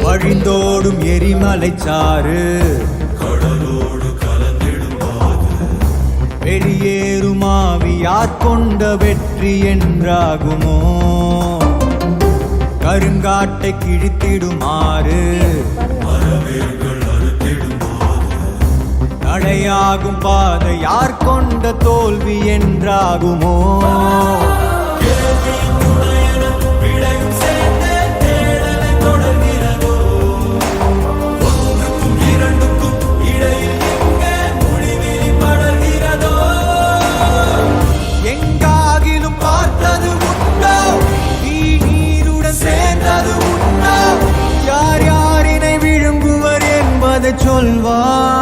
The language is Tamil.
வழிந்தோடும் எரிமலை சாறு கடலோடு கலந்திடும் வெளியேறும் ஆவியார் கொண்ட வெற்றி என்றாகுமோ கருங்காட்டை கிழித்திடுமாறு தடையாகும் பாதை யார் கொண்ட தோல்வி என்றாகுமோ எங்காகிலும் பார்த்தது உண்டோ நீருடன் சேர்ந்தது உண்டோ யார் யாரினை விழுங்குவர் என்பதை சொல்வார்